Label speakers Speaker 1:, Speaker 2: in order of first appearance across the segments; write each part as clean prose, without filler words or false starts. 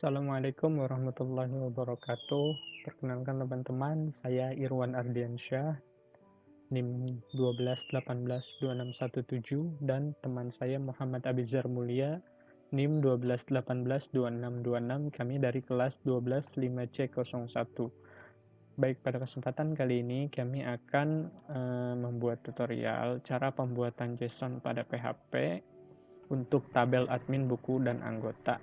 Speaker 1: Assalamualaikum warahmatullahi wabarakatuh. Perkenalkan teman-teman, saya Irwan Ardiansyah, NIM 12182617 dan teman saya Muhammad Abizar Mulia, NIM 12182626. Kami dari kelas 125C01. Baik, pada kesempatan kali ini kami akan membuat tutorial cara pembuatan JSON pada PHP untuk tabel admin buku dan anggota.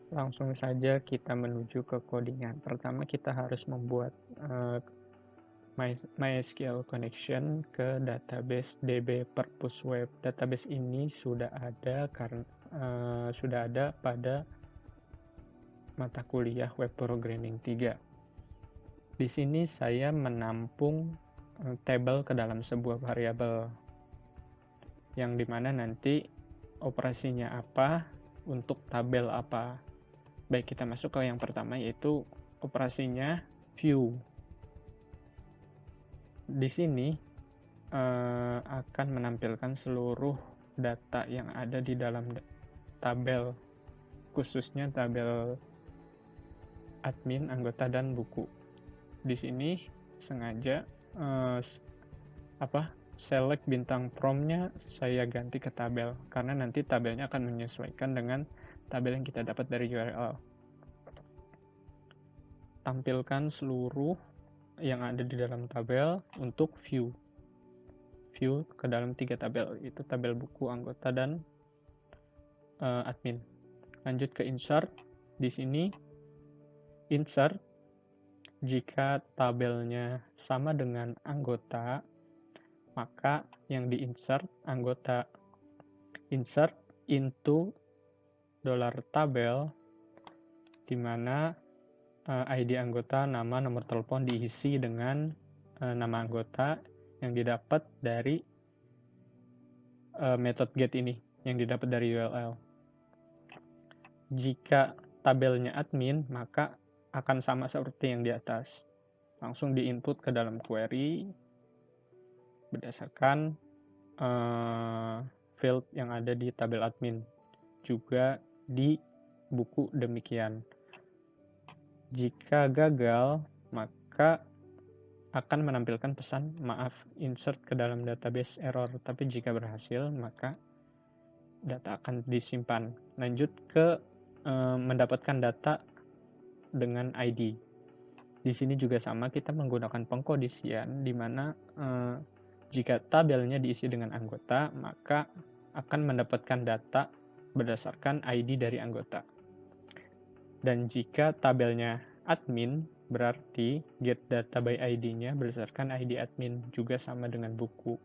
Speaker 1: Langsung saja kita menuju ke codingan. Pertama kita harus membuat MySQL connection ke database DB Purpose Web. Database ini sudah ada pada mata kuliah Web Programming 3. Di sini saya menampung tabel ke dalam sebuah variabel yang dimana nanti operasinya apa untuk tabel apa. Baik, kita masuk ke yang pertama, yaitu operasinya view. Di sini akan menampilkan seluruh data yang ada di dalam tabel, khususnya tabel admin, anggota, dan buku. Di sini sengaja select bintang promnya saya ganti ke tabel, karena nanti tabelnya akan menyesuaikan dengan tabel yang kita dapat dari URL. Tampilkan seluruh yang ada di dalam tabel untuk view ke dalam 3 tabel, itu tabel buku, anggota, dan admin. Lanjut ke insert. Di sini insert, jika tabelnya sama dengan anggota, maka yang diinsert anggota. Insert into $tabel, di mana ID anggota, nama, nomor telepon diisi dengan nama anggota yang didapat dari method get ini, yang didapat dari URL. Jika tabelnya admin, maka akan sama seperti yang di atas. Langsung diinput ke dalam query berdasarkan field yang ada di tabel admin. Juga di buku demikian. Jika gagal, maka akan menampilkan pesan maaf, insert ke dalam database error. Tapi jika berhasil, maka data akan disimpan. Lanjut ke mendapatkan data dengan ID. Di sini juga sama, kita menggunakan pengkondisian, di mana jika tabelnya diisi dengan anggota, maka akan mendapatkan data berdasarkan ID dari anggota. Dan jika tabelnya admin, berarti get data by ID-nya berdasarkan ID admin, juga sama dengan buku.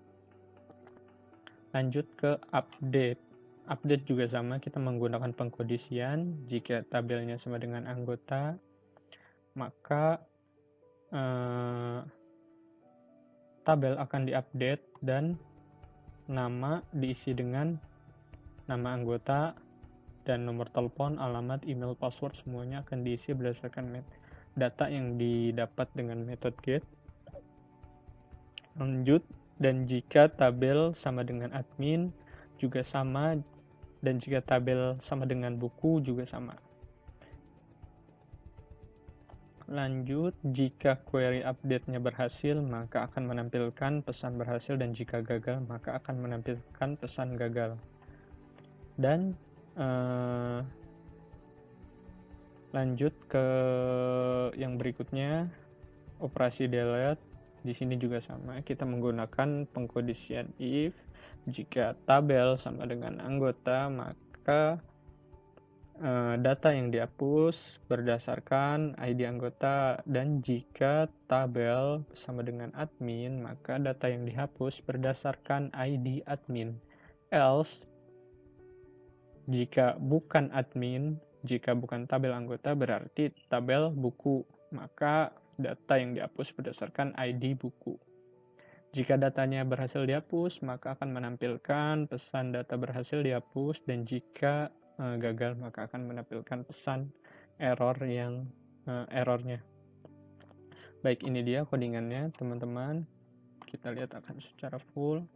Speaker 1: Lanjut ke update. Update juga sama, kita menggunakan pengkondisian. Jika tabelnya sama dengan anggota, maka tabel akan diupdate dan nama diisi dengan nama anggota, dan nomor telepon, alamat, email, password semuanya akan diisi berdasarkan data yang didapat dengan method get. Lanjut, dan jika tabel sama dengan admin juga sama, dan jika tabel sama dengan buku juga sama. Lanjut, jika query update-nya berhasil, maka akan menampilkan pesan berhasil, dan jika gagal, maka akan menampilkan pesan gagal. Dan lanjut ke yang berikutnya, operasi delete. Di sini juga sama, kita menggunakan pengkondisian if. Jika tabel sama dengan anggota, maka data yang dihapus berdasarkan ID anggota, dan jika tabel sama dengan admin, maka data yang dihapus berdasarkan ID admin. Else, jika bukan admin, jika bukan tabel anggota, berarti tabel buku, maka data yang dihapus berdasarkan ID buku. Jika datanya berhasil dihapus, maka akan menampilkan pesan data berhasil dihapus, dan jika gagal, maka akan menampilkan pesan errornya. Baik, ini dia codingannya teman-teman. Kita lihat akan secara full.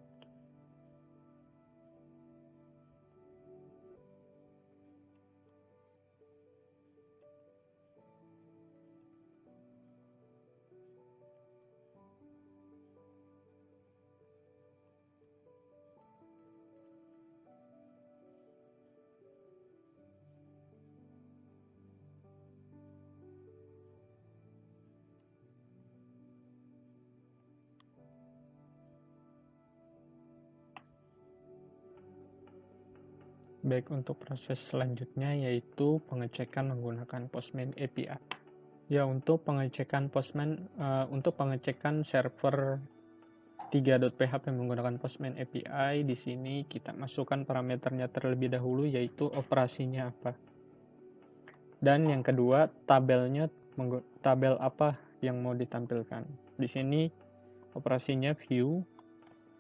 Speaker 1: Baik, untuk proses selanjutnya yaitu pengecekan menggunakan Postman API. Ya, untuk pengecekan server 3.php menggunakan Postman API, di sini kita masukkan parameternya terlebih dahulu, yaitu operasinya apa. Dan yang kedua, tabel apa yang mau ditampilkan. Di sini operasinya view,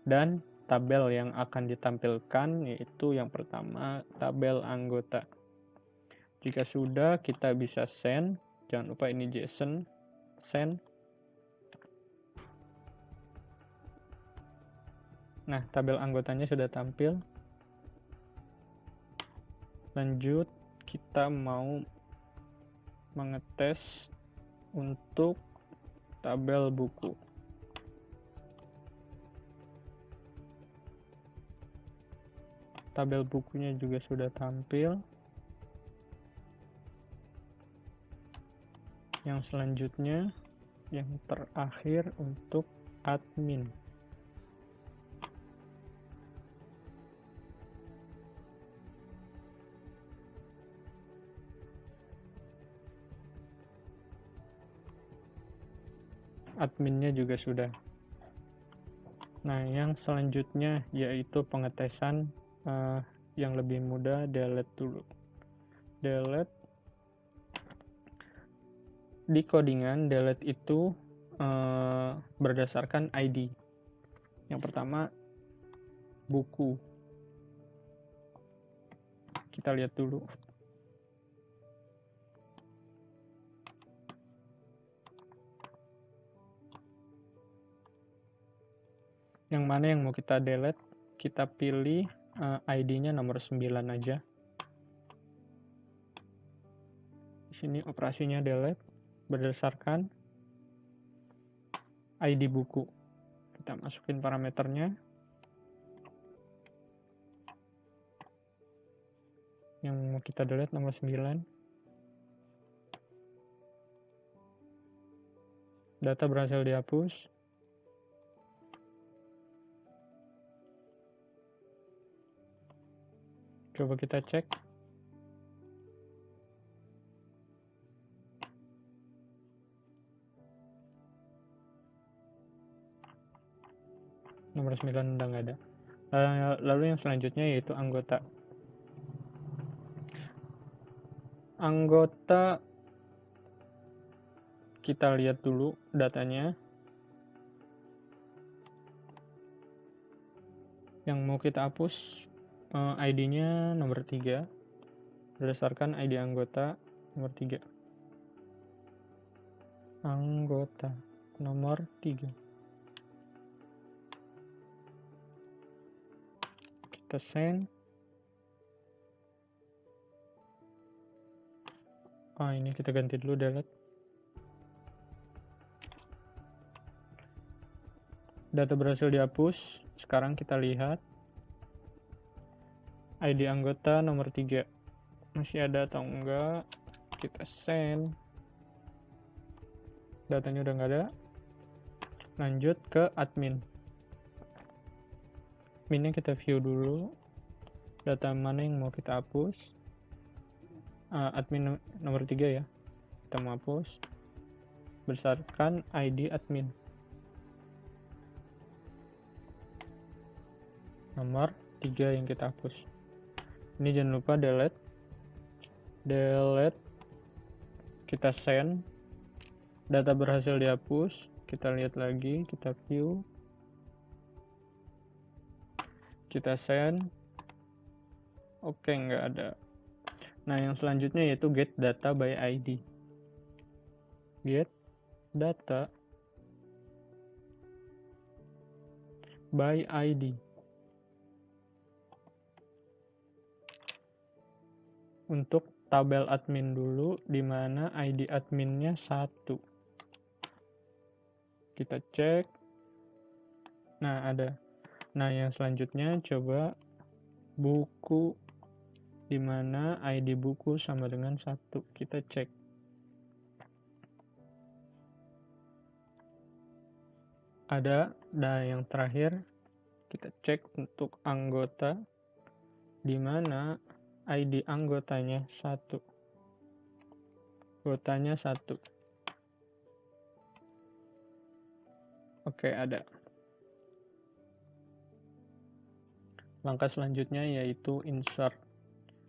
Speaker 1: dan tabel yang akan ditampilkan yaitu yang pertama tabel anggota. Jika sudah, kita bisa send. Jangan lupa ini JSON, send. Nah, tabel anggotanya sudah tampil. Lanjut, kita mau mengetes untuk tabel buku. Tabel bukunya juga sudah tampil. Yang selanjutnya, yang terakhir untuk admin. Adminnya juga sudah. Nah, yang selanjutnya yaitu pengetesan yang lebih mudah, delete dulu. Delete. Di codingan, delete itu berdasarkan ID. Yang pertama, buku. Kita lihat dulu. Yang mana yang mau kita delete? Kita pilih ID-nya nomor 9 aja. Di sini operasinya delete berdasarkan ID buku. Kita masukin parameternya. Yang mau kita delete nomor 9. Data berhasil dihapus. Coba kita cek. Nomor 9 udah nggak ada. Lalu yang selanjutnya yaitu anggota. Anggota, kita lihat dulu datanya. Yang mau kita hapus ID-nya nomor 3 berdasarkan ID anggota nomor 3. Anggota nomor 3. Kita send. Ini kita ganti dulu, delete. Data berhasil dihapus. Sekarang kita lihat ID anggota nomor 3 masih ada atau enggak. Kita send. Datanya udah nggak ada. Lanjut ke admin. Adminnya kita view dulu. Data mana yang mau kita hapus? Admin nomor 3 ya. Kita mau hapus berdasarkan ID admin. Nomor 3 yang kita hapus. Ini jangan lupa delete. Delete. Kita send. Data berhasil dihapus. Kita lihat lagi, kita view. Kita send. Oke, nggak ada. Nah, yang selanjutnya yaitu get data by ID. Get data by ID. Untuk tabel admin dulu, di mana ID adminnya 1. Kita cek. Nah, ada. Nah, yang selanjutnya coba buku, di mana ID buku sama dengan 1. Kita cek. Ada. Nah, yang terakhir kita cek untuk anggota, di mana ID anggotanya 1. Anggotanya 1. Oke, ada. Langkah selanjutnya yaitu insert.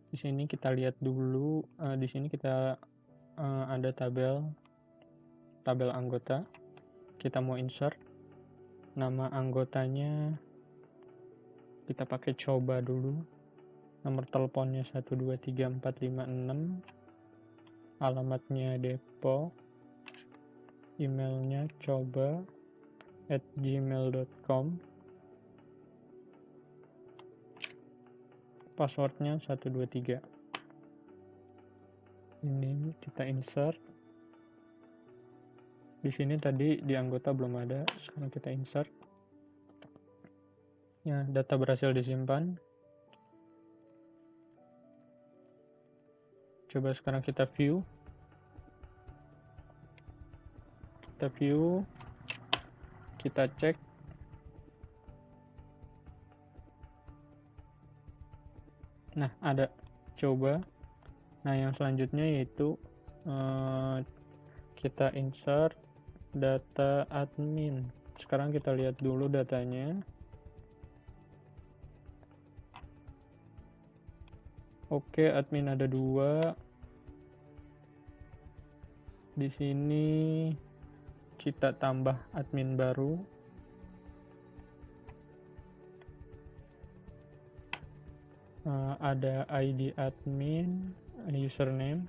Speaker 1: Di sini kita lihat dulu, di sini kita ada tabel anggota. Kita mau insert. Nama anggotanya kita pakai coba dulu. Nomor teleponnya 1234556. Alamatnya Depok. Emailnya coba@gmail.com. Passwordnya 123. Ini kita insert. Di sini tadi di anggota belum ada, sekarang kita insert. Ya, data berhasil disimpan. Coba sekarang kita view. Kita cek. Nah, ada coba. Nah, yang selanjutnya yaitu kita insert data admin. Sekarang kita lihat dulu datanya. Oke, admin ada 2. Di sini kita tambah admin baru. Ada ID admin, username.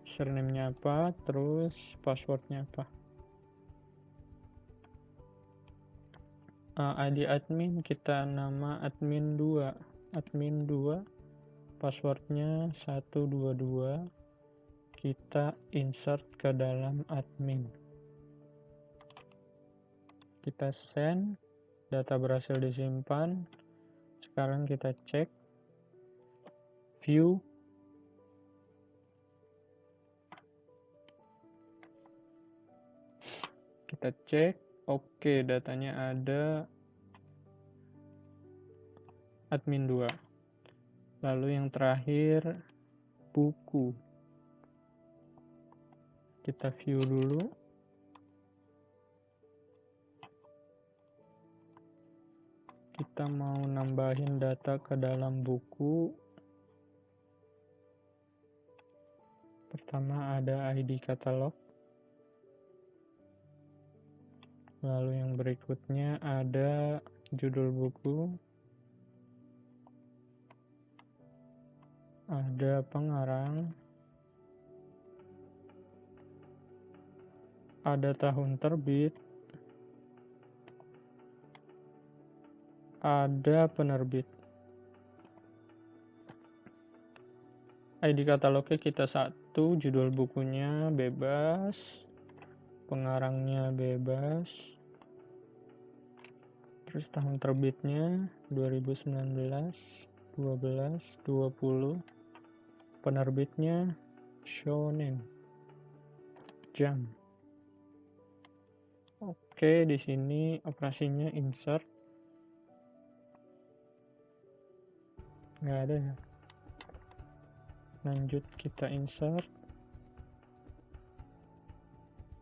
Speaker 1: Username-nya apa, terus passwordnya apa. ID admin kita nama admin 2. Passwordnya 122. Kita insert ke dalam admin. Kita send. Data berhasil disimpan. Sekarang kita cek. View. Kita cek. Oke, datanya ada admin 2. Lalu yang terakhir buku. Kita view dulu. Kita mau nambahin data ke dalam buku. Pertama ada ID katalog. Lalu yang berikutnya ada judul buku. Ada pengarang. Ada tahun terbit. Ada penerbit. ID katalognya kita 1, judul bukunya bebas, pengarangnya bebas, terus tahun terbitnya 2019, 12, 20, penerbitnya Shonen Jump. Oke, di sini operasinya insert. Nggak ada ya. Lanjut kita insert.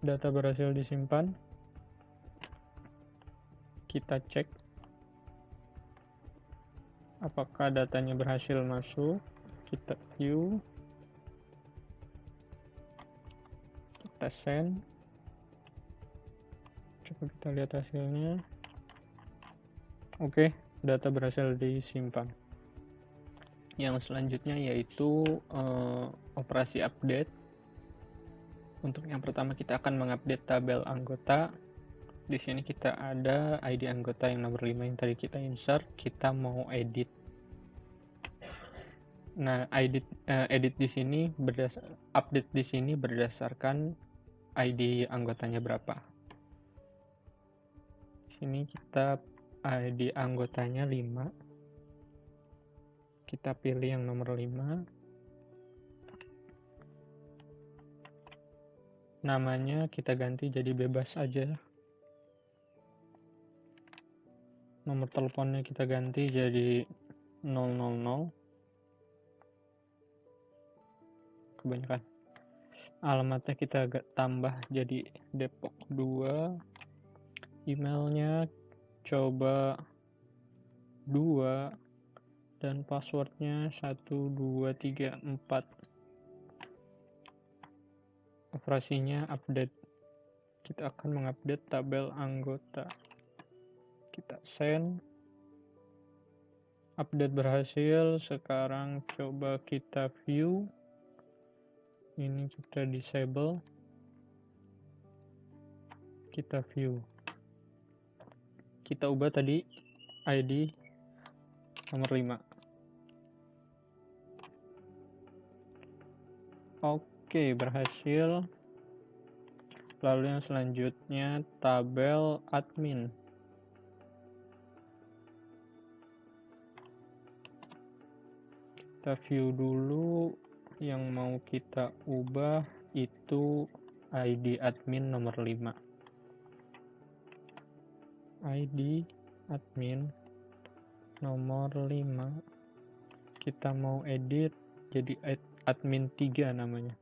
Speaker 1: Data berhasil disimpan. Kita cek apakah datanya berhasil masuk. Kita view. Kita send. Coba kita lihat hasilnya. Oke, data berhasil disimpan. Yang selanjutnya yaitu operasi update. Untuk yang pertama kita akan mengupdate tabel anggota. Di sini kita ada ID anggota yang nomor 5 yang tadi kita insert. Kita mau edit. Nah, edit di sini update di sini berdasarkan ID anggotanya berapa. Di sini kita ID anggotanya 5. Kita pilih yang nomor 5. Namanya kita ganti jadi bebas aja. Nomor teleponnya kita ganti jadi 000. kebanyakan. Alamatnya kita agak tambah jadi Depok 2. Emailnya coba 2 dan passwordnya 1234. Operasinya update. Kita akan mengupdate tabel anggota. Kita send. Update berhasil. Sekarang coba kita view. Ini kita disable. Kita view. Kita ubah tadi ID nomor 5. Oke, berhasil. Lalu yang selanjutnya tabel admin. Kita view dulu. Yang mau kita ubah itu ID admin nomor 5. ID admin nomor 5. Kita mau edit jadi admin 3 namanya.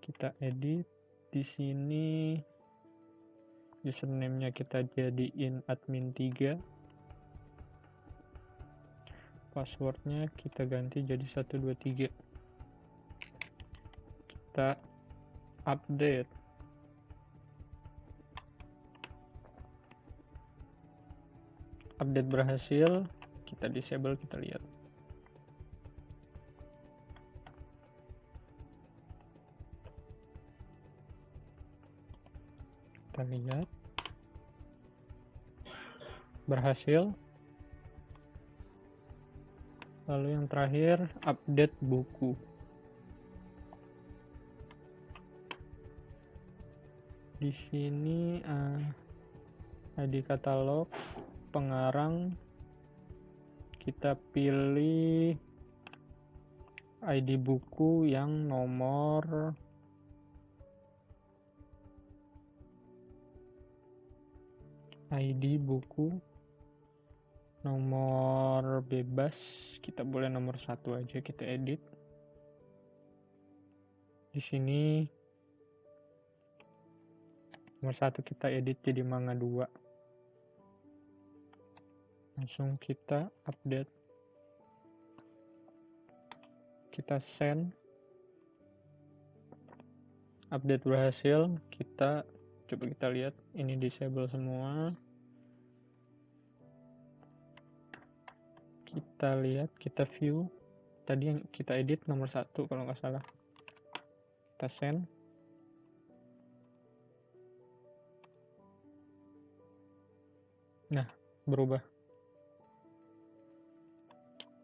Speaker 1: Kita edit di sini, username-nya kita jadiin admin 3. Passwordnya kita ganti jadi 123. Kita update. Update berhasil. Kita disable, kita lihat. Kita lihat. Berhasil. Lalu yang terakhir, update buku. Di sini ID katalog, pengarang, kita pilih ID buku yang nomor nomor bebas, kita boleh nomor 1 aja, kita edit. Di sini nomor 1 kita edit jadi manga 2. Langsung kita update. Kita send. Update berhasil. Kita coba kita lihat, ini disable semua. Kita lihat, kita view. Tadi yang kita edit nomor 1 kalau nggak salah. Kita send. Nah, berubah.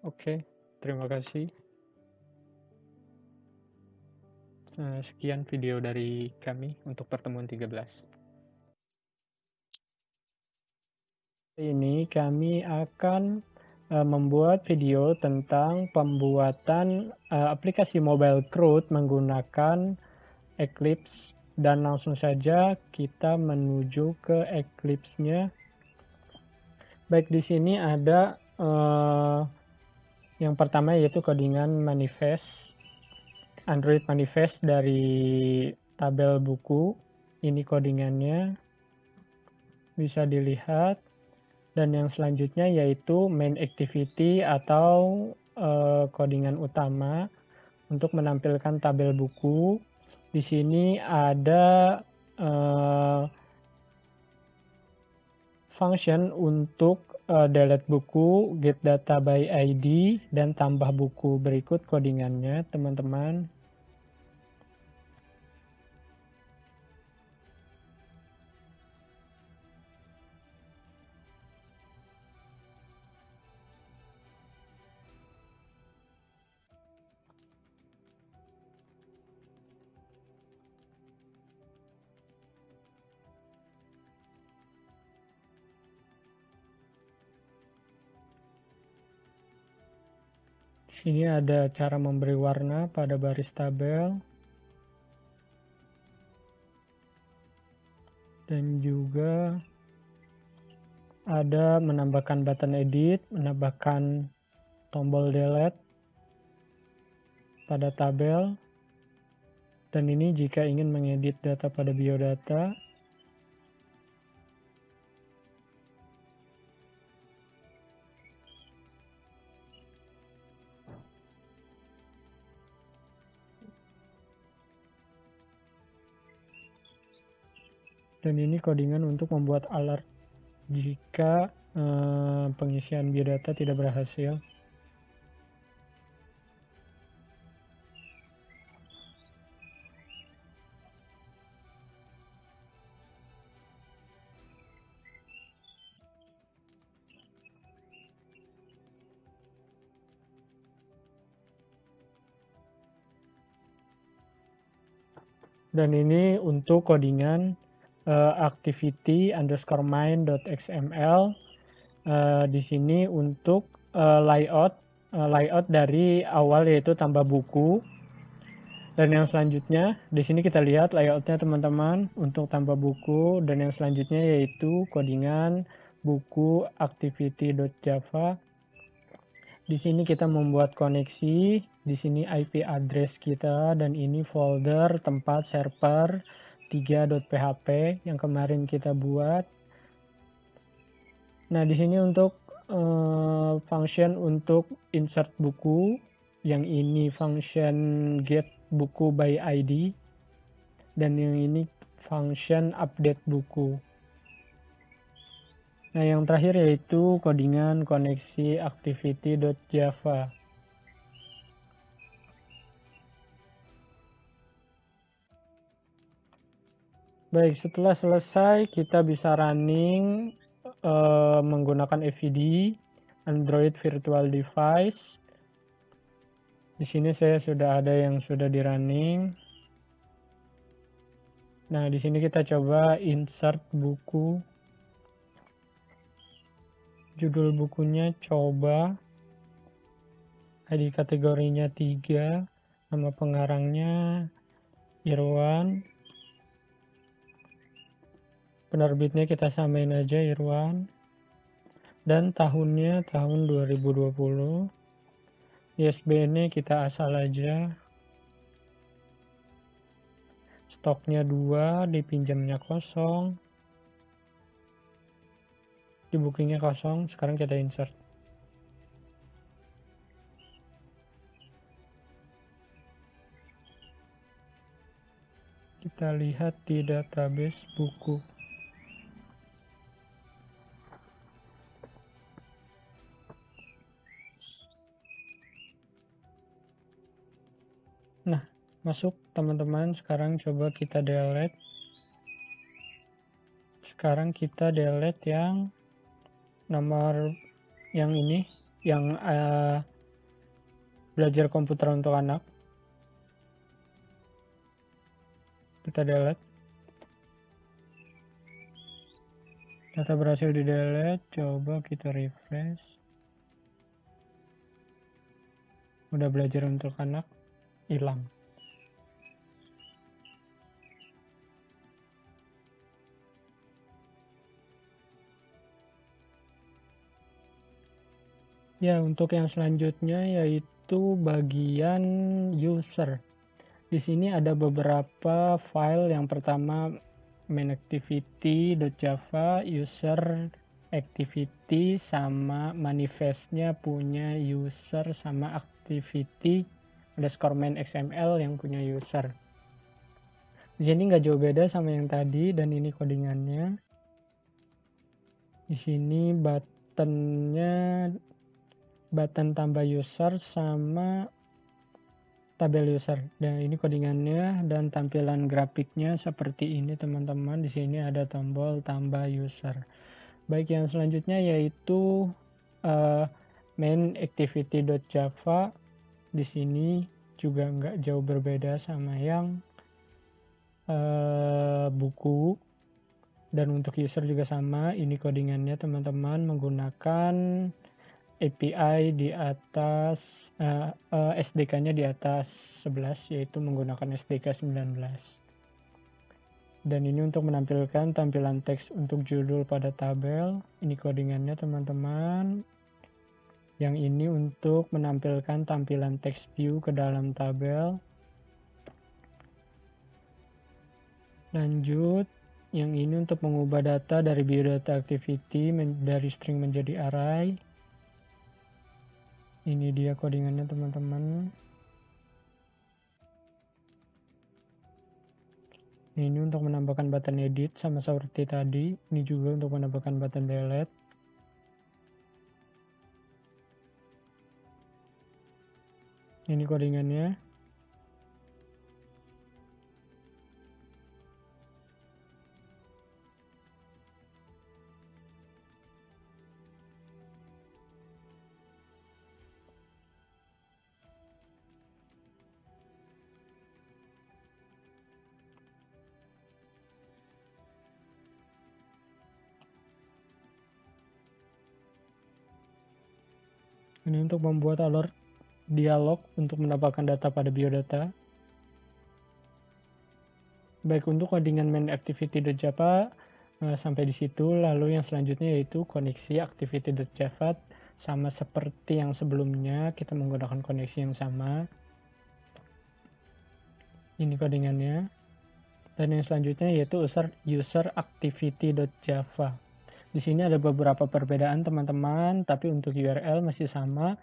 Speaker 1: Oke, terima kasih. Sekian video dari kami untuk pertemuan 13. Ini kami akan membuat video tentang pembuatan aplikasi mobile CRUD menggunakan Eclipse, dan langsung saja kita menuju ke Eclipse-nya. Baik, di sini ada yang pertama yaitu codingan manifest, Android manifest dari tabel buku. Ini codingannya bisa dilihat. Dan yang selanjutnya yaitu main activity atau codingan utama untuk menampilkan tabel buku. Di sini ada function untuk delete buku, get data by ID, dan tambah buku. Berikut codingannya, teman-teman. Ini ada cara memberi warna pada baris tabel. Dan juga ada menambahkan button edit, menambahkan tombol delete pada tabel. Dan ini jika ingin mengedit data pada biodata. Dan ini codingan untuk membuat alert jika pengisian biodata tidak berhasil. Dan ini untuk codingan activity_main.xml. Di sini untuk layout dari awal, yaitu tambah buku. Dan yang selanjutnya di sini kita lihat layoutnya teman-teman untuk tambah buku. Dan yang selanjutnya yaitu codingan buku activity.java. Di sini kita membuat koneksi, di sini IP address kita, dan ini folder tempat server 3.php yang kemarin kita buat. Nah, di sini untuk function untuk insert buku, yang ini function get buku by ID, dan yang ini function update buku. Nah, yang terakhir yaitu codingan koneksi activity.java. Baik, setelah selesai kita bisa running menggunakan FVD, Android Virtual Device. Di sini saya sudah ada yang sudah di running. Nah, di sini kita coba insert buku. Judul bukunya coba, ID kategorinya 3, nama pengarangnya Irwan, penerbitnya kita samain aja Irwan, dan tahunnya tahun 2020. ISBN-nya kita asal aja, stoknya 2, dipinjamnya kosong, di bookingnya kosong. Sekarang kita insert. Kita lihat di database buku. Nah, masuk teman-teman. Sekarang coba kita delete. Sekarang kita delete yang nomor yang ini, yang belajar komputer untuk anak. Kita delete. Data berhasil di delete. Coba kita refresh. Udah belajar untuk anak, hilang. Ya, untuk yang selanjutnya yaitu bagian user. Di sini ada beberapa file. Yang pertama main activity.java, user activity, sama manifestnya punya user, sama activity _main XML yang punya user. Di sini nggak jauh beda sama yang tadi, dan ini codingannya. Di sini buttonnya button tambah user sama tabel user. Dan ini codingannya, dan tampilan grafiknya seperti ini teman-teman. Di sini ada tombol tambah user. Baik, yang selanjutnya yaitu main activity.java. Di sini juga nggak jauh berbeda sama yang buku. Dan untuk user juga sama. Ini codingannya teman-teman menggunakan API di atas, SDK-nya di atas 11, yaitu menggunakan SDK 19. Dan ini untuk menampilkan tampilan teks untuk judul pada tabel. Ini codingannya teman-teman. Yang ini untuk menampilkan tampilan teks view ke dalam tabel. Lanjut, yang ini untuk mengubah data dari biodata activity dari string menjadi array. Ini dia codingannya teman-teman. Ini untuk menambahkan button edit sama seperti tadi. Ini juga untuk menambahkan button delete. Ini codingannya. Ini untuk membuat alert dialog untuk mendapatkan data pada biodata. Baik, untuk codingan main activity.java sampai di situ. Lalu yang selanjutnya yaitu koneksi activity.java, sama seperti yang sebelumnya kita menggunakan koneksi yang sama. Ini codingannya. Dan yang selanjutnya yaitu user activity.java. Di sini ada beberapa perbedaan teman-teman, tapi untuk URL masih sama.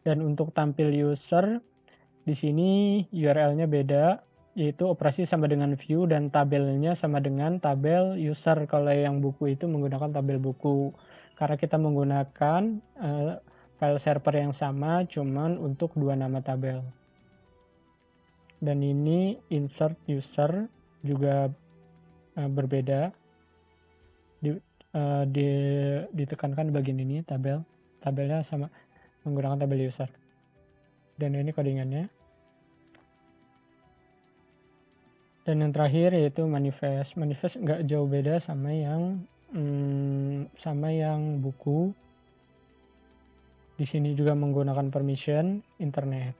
Speaker 1: Dan untuk tampil user, di sini URL-nya beda, yaitu operasi sama dengan view dan tabelnya sama dengan tabel user. Kalau yang buku itu menggunakan tabel buku. Karena kita menggunakan file server yang sama, cuman untuk dua nama tabel. Dan ini insert user juga berbeda. Ditekankan bagian ini tabelnya sama menggunakan tabel user. Dan ini codingannya. Dan yang terakhir yaitu manifest. Manifest nggak jauh beda sama yang buku. Di sini juga menggunakan permission internet.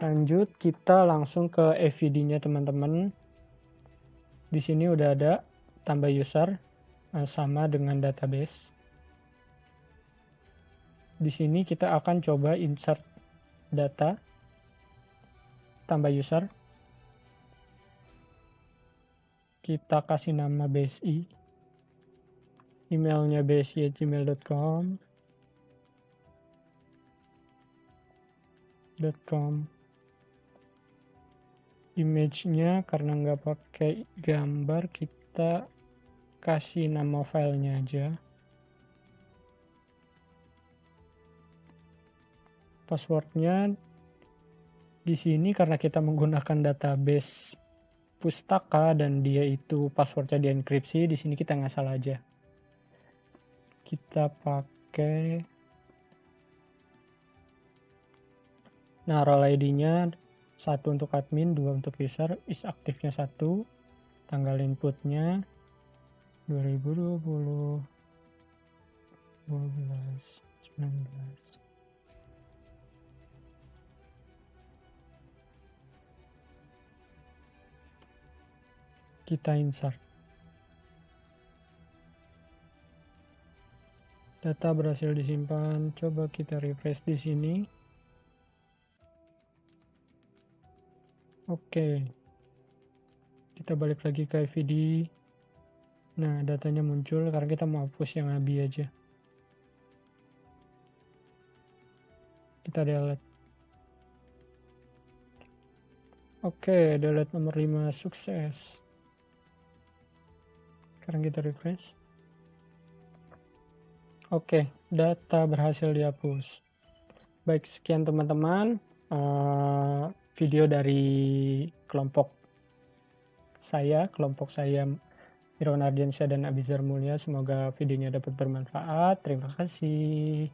Speaker 1: Lanjut, kita langsung ke FVD-nya teman-teman. Di sini udah ada tambah user sama dengan database. Di sini kita akan coba insert data tambah user. Kita kasih nama base.i. Emailnya base.gmail.com. Image-nya karena nggak pakai gambar, kita kasih nama filenya aja. Passwordnya di sini karena kita menggunakan database pustaka dan dia itu passwordnya dienkripsi, di sini kita ngasal aja. Kita pakai role ID-nya 1 untuk admin, 2 untuk user, is aktifnya 1, tanggal inputnya 2020 12 19. Kita insert. Data berhasil disimpan. Coba kita refresh di sini. Oke. Kita balik lagi ke FVD. Nah, datanya muncul karena kita mau hapus yang ABI aja. Kita delete. Oke, delete nomor 5 sukses. Sekarang kita refresh. Oke, data berhasil dihapus. Baik, sekian teman-teman video dari kelompok saya Irwan Ardiansyah dan Abizar Mulya. Semoga videonya dapat bermanfaat. Terima kasih.